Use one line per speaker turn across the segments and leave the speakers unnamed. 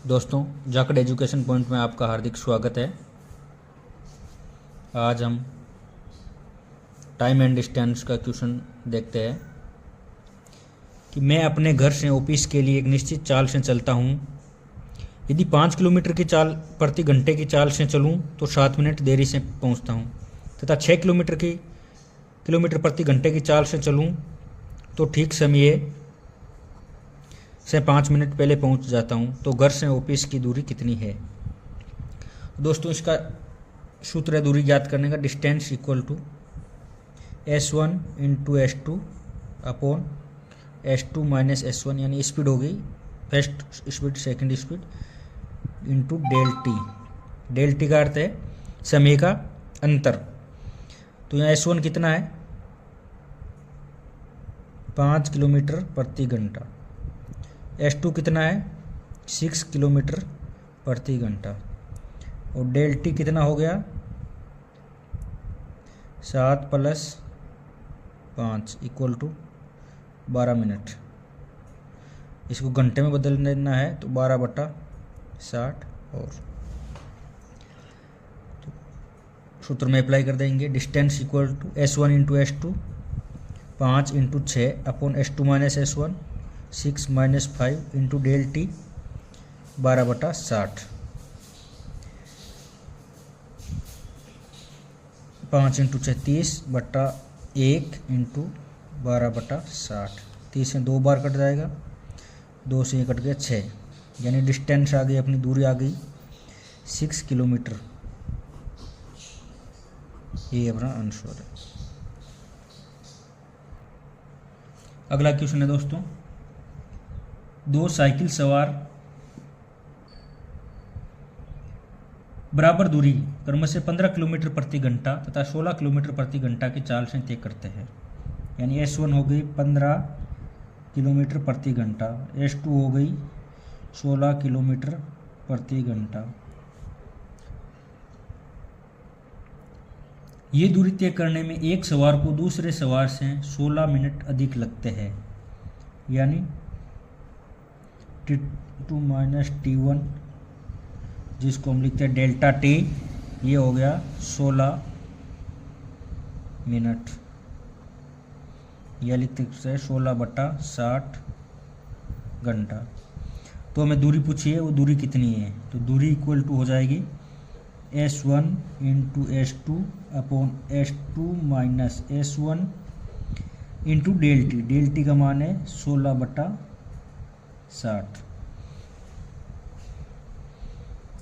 दोस्तों, Jakhar education point में आपका हार्दिक स्वागत है। आज हम टाइम एंड डिस्टेंस का क्वेश्चन देखते हैं कि मैं अपने घर से ऑफिस के लिए एक निश्चित चाल से चलता हूँ। यदि 5 किलोमीटर की चाल प्रति घंटे की चाल से चलूँ तो 7 मिनट देरी से पहुँचता हूँ, तथा 6 किलोमीटर प्रति घंटे की चाल से चलूँ तो ठीक समय से 5 मिनट पहले पहुंच जाता हूं। तो घर से ऑफिस की दूरी कितनी है? दोस्तों, इसका सूत्र है दूरी ज्ञात करने का, distance equal to S1 into S2 upon S2 minus S1, यानी स्पीड हो गई first speed second speed into del T. Del T का अर्थ है समय का अंतर। तो यहाँ S1 कितना है? 5 किलोमीटर प्रति घंटा। S2 कितना है? 6 किलोमीटर प्रति घंटा। और डेल टी कितना हो गया? 7 प्लस 5 इक्वल टू 12 मिनट। इसको घंटे में बदल देना है तो 12/60 और तो सूत्र में अप्लाई कर देंगे। Distance equal to S1 into S2 5 into 6 upon S2 minus S1 6 minus 5 into del t 12/60। 5 into 36/1 into 12/60। 30 से 2 बार कट जाएगा, 2 से ये कट गया 6, यानी डिस्टेंस आ गई, अपनी दूरी आ गई 6 किलोमीटर। ये अपना आंसर है। अगला क्वेश्चन है दोस्तों, दो साइकिल सवार बराबर दूरी क्रम से 15 किलोमीटर प्रति घंटा तथा 16 किलोमीटर प्रति घंटा की चाल से तय करते हैं। यानी S1 हो गई 15 किलोमीटर प्रति घंटा, S2 हो गई 16 किलोमीटर प्रति घंटा। ये दूरी तय करने में एक सवार को दूसरे सवार से 16 मिनट अधिक लगते हैं, यानी T2 माइनस T1, जिसको हम लिखते हैं डेल्टा T, ये हो गया 16 मिनट। यह लिखते हैं 16/60 घंटा। तो हमें दूरी पूछिए, वो दूरी कितनी है? तो दूरी इक्वल टू हो जाएगी S1 into S2 upon S2 minus S1 into del T. Del T का मान है 16/60।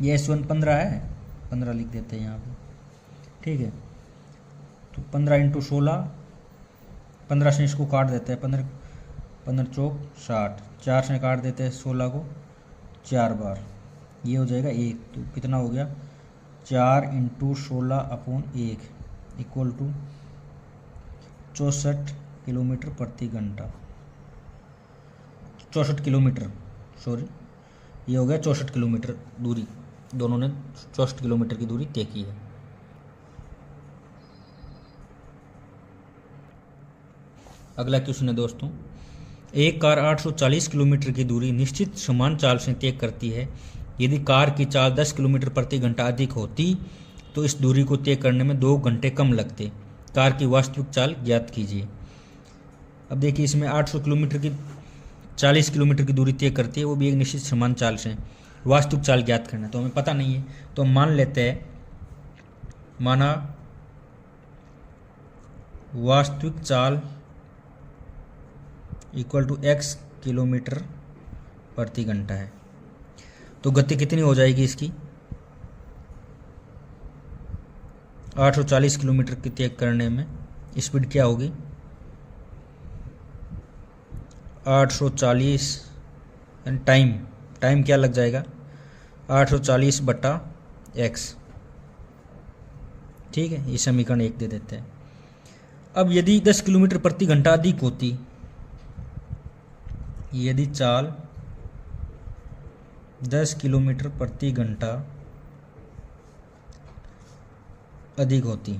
ये S1 15 है, 15 लिख देते हैं यहाँ पे, ठीक है। तो 15 इंटू 16, 15 से इसको काट देते हैं, 15 चौक 60, 4 से काट देते हैं 16 को 4 बार, ये हो जाएगा 1। तो कितना हो गया? 4 into 16 upon 1 equal to 64 kilometre प्रति घंटा। 64 किलोमीटर, सॉरी, ये हो गया 64 किलोमीटर दूरी। दोनों ने 64 किलोमीटर की दूरी तय की है। अगला क्वेश्चन है दोस्तों, एक कार 840 किलोमीटर की दूरी निश्चित समान चाल से तय करती है। यदि कार की चाल 10 किलोमीटर प्रति घंटा अधिक होती तो इस दूरी को तय करने में 2 घंटे कम लगते। कार की वास्तविक चाल ज्ञात कीजिए। अब देखिए, इसमें 40 किलोमीटर की दूरी तय करती है, वो भी एक निश्चित समान चाल से। वास्तविक चाल ज्ञात करना तो हमें पता नहीं है, तो हम मान लेते हैं, माना वास्तविक चाल इक्वल टू x किलोमीटर प्रति घंटा है। तो गति कितनी हो जाएगी इसकी? 840 किलोमीटर की तय करने में स्पीड क्या होगी? 840 टाइम क्या लग जाएगा? 840/x, ठीक है। ये समीकरण 1 दे देते हैं। अब यदि 10 किलोमीटर प्रति घंटा अधिक होती, यदि चाल 10 किलोमीटर प्रति घंटा अधिक होती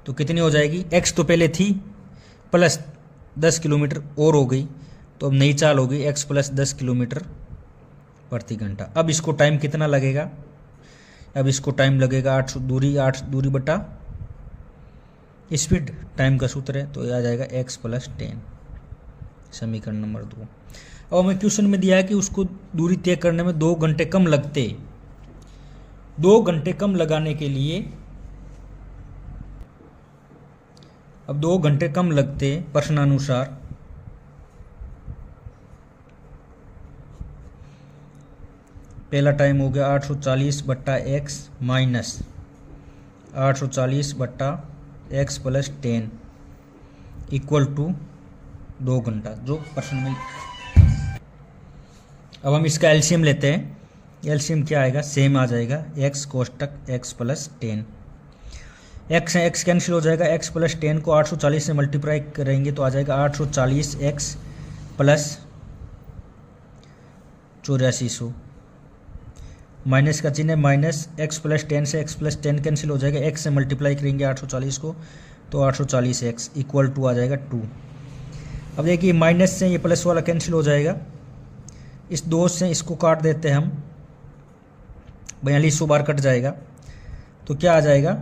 तो कितनी हो जाएगी? x तो पहले थी, प्लस 10 किलोमीटर और हो गई, तो अब नई चाल होगी x प्लस 10 किलोमीटर प्रति घंटा। अब इसको टाइम कितना लगेगा, अब इसको टाइम लगेगा 8 दूरी बटा स्पीड, टाइम का सूत्र है, तो यह आ जाएगा x + 10, समीकरण नंबर 2। अब हमें क्वेश्चन में दिया है कि उसको दूरी तय करने में 2 घंटे कम लगते। 2 घंटे कम लगाने के लिए, अब 2 घंटे कम लगते प्रश्नानुसार, पहला टाइम हो गया 840 बट्टा x माइनस 840 बट्टा x + 10 इक्वल टू 2 घंटा, जो प्रश्न में। अब हम इसका एलसीएम लेते हैं। एलसीएम क्या आएगा, सेम आ जाएगा, x कोष्टक x + 10, x से x कैंसिल हो जाएगा, x + 10 को 840 से मल्टीप्लाई करेंगे तो आ जाएगा 840x + 8400, माइनस का चिन्ह है, माइनस x + 10 से x + 10 कैंसिल हो जाएगा, x से मल्टीप्लाई करेंगे 840 को तो 840x इक्वल टू आ जाएगा 2। अब देखिए माइनस से ये प्लस वाला कैंसिल हो जाएगा, इस 2 से इसको काट देते हैं हम, 4200 बार कट जाएगा, तो क्या आ जाएगा,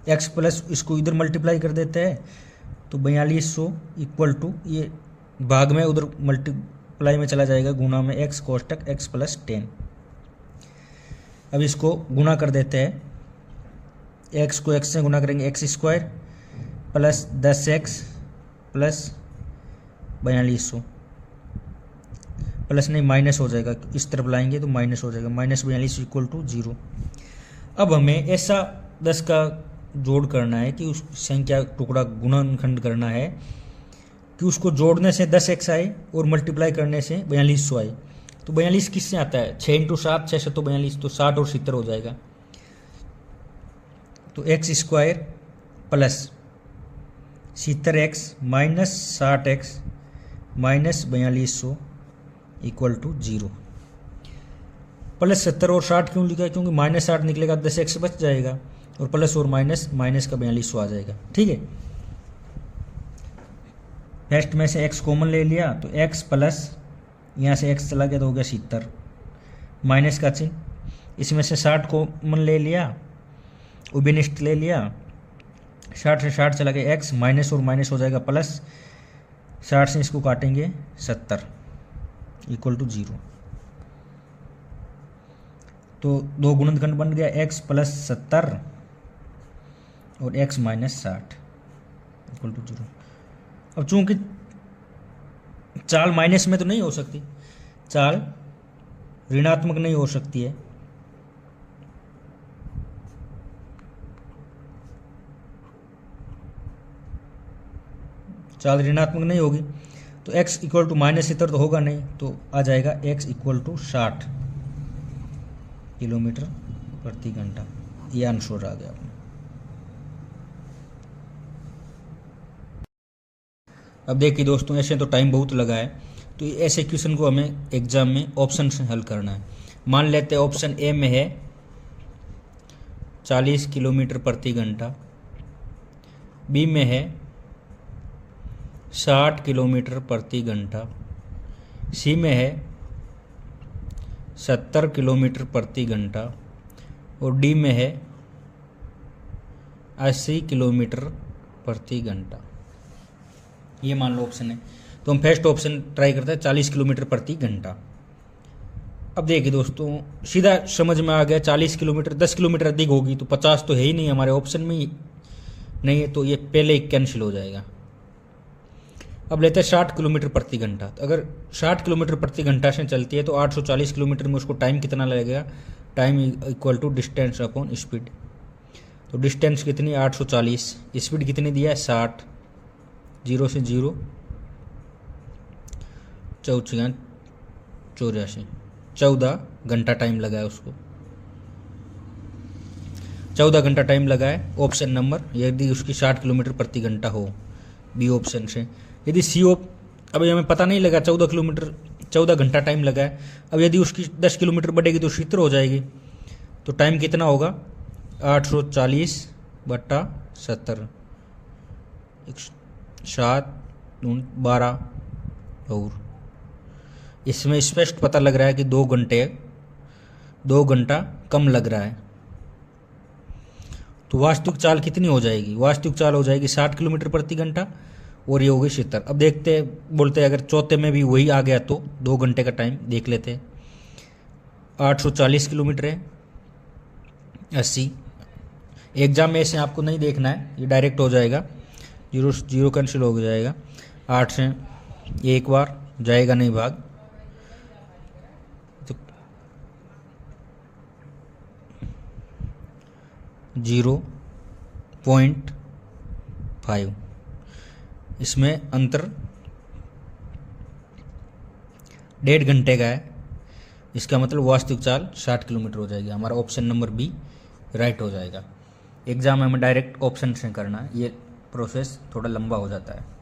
x प्लस इसको इधर मल्टीप्लाई कर देते हैं तो 4200 इक्वल टू, ये भाग में उधर मल्टीप्लाई में चला जाएगा, गुना में x कोष्टक x + 10। अब इसको गुना कर देते हैं, x को x से गुना करेंगे x² plus 10x plus 4200, plus नहीं माइनस हो जाएगा, इस तरफ लाएंगे तो माइनस हो जाएगा, -42 इक्वल टू 0। अब हमें ऐसा 10 का जोड़ करना है कि उस संख्या टुकड़ा गुणनखंड करना है कि उसको जोड़ने से 10x आए और मल्टीप्लाई करने से 4200 आए। तो 42 किससे आता है, 6 × 7 6 तो 42, तो 60 और 70 हो जाएगा, तो x² plus 70x minus 60x minus 4200 equal to 0। Plus 70 और 60 क्यों लिखा है, क्योंकि -60 निकलेगा, 10x बच जाएगा, और प्लस और माइनस का 4200 आ जाएगा। ठीक है, फर्स्ट में से x कॉमन ले लिया तो x प्लस यहाँ से x चला गया तो हो गया 70, माइनस का चिन्ह, इसमें से 60 कॉमन ले लिया, उभयनिष्ठ ले लिया, 60 से 60 चला गया x, माइनस और माइनस हो जाएगा प्लस, 60 से इसको काटेंगे 70 इक्वल टू 0। तो 2 गुणनखंड बन गया x + 70 और x - 60 इक्वल टू 0। अब चूंकि चाल माइनस में तो नहीं हो सकती, चाल ऋणात्मक नहीं हो सकती है, चाल ऋणात्मक नहीं होगी, तो x इक्वल टू -70 तो होगा नहीं, तो आ जाएगा x इक्वल टू 60 किलोमीटर प्रति घंटा। ये आंसर आ गया अपना। अब देखिए दोस्तों, ऐसे तो टाइम बहुत लगा है, तो ऐसे क्वेश्चन को हमें एग्जाम में ऑप्शन से हल करना है। मान लेते हैं ऑप्शन ए में है 40 किलोमीटर प्रति घंटा, बी में है 60 किलोमीटर प्रति घंटा, सी में है 70 किलोमीटर प्रति घंटा, और डी में है 80 किलोमीटर प्रति घंटा। ये मान लो ऑप्शन है, तो हम फर्स्ट ऑप्शन ट्राई करते हैं 40 किलोमीटर प्रति घंटा। अब देखिए दोस्तों, सीधा समझ में आ गया, 40 किलोमीटर 10 किलोमीटर अधिक होगी तो 50 तो है ही नहीं, हमारे ऑप्शन में ही नहीं है, तो ये पहले ही कैंसिल हो जाएगा। अब लेते हैं 60 किलोमीटर प्रति घंटा। तो अगर 60 किलोमीटर प्रति घंटा से चलती है तो 840 किलोमीटर में उसको टाइम कितना लगेगा, time equal to distance upon speed. तो डिस्टेंस कितनी 840, स्पीड कितनी दिया है 60, 0 से 0 14 84, 14 घंटा टाइम लगा है उसको, 14 घंटा टाइम लगा है ऑप्शन नंबर, यदि उसकी 60 किलोमीटर प्रति घंटा हो, बी ऑप्शन से। यदि सी अभी हमें पता नहीं लगा, 14 घंटा टाइम लगा है, अब यदि उसकी 10 किलोमीटर बढ़ेगी तो 70 हो जाएगी, तो टाइम कितना होगा 840 बट्टा 70, 7 12 और इसमें स्पष्ट पता लग रहा है कि 2 घंटा कम लग रहा है। तो वास्तविक चाल कितनी हो जाएगी? वास्तविक चाल हो जाएगी 60 किलोमीटर प्रति घंटा और ये हो गई 70। अब देखते बोलते अगर चौथे में भी वही आ गया तो 2 घंटे का टाइम देख लेते। 840 किलोमीटर है, 80। एग्जाम में ऐसे आपको नहीं देखना है, ये डायरेक्ट हो जाएगा, जीरो कैंसिल हो जाएगा। 8 से एक बार जाएगा नहीं भाग, तो 0.5, इसमें अंतर 1.5 घंटे का है। इसका मतलब वास्तविक चाल 60 किलोमीटर हो जाएगी। हमारा ऑप्शन नंबर बी राइट हो जाएगा। एग्ज़ाम में हमें डायरेक्ट ऑप्शन से करना है, ये प्रोसेस थोड़ा लंबा हो जाता है।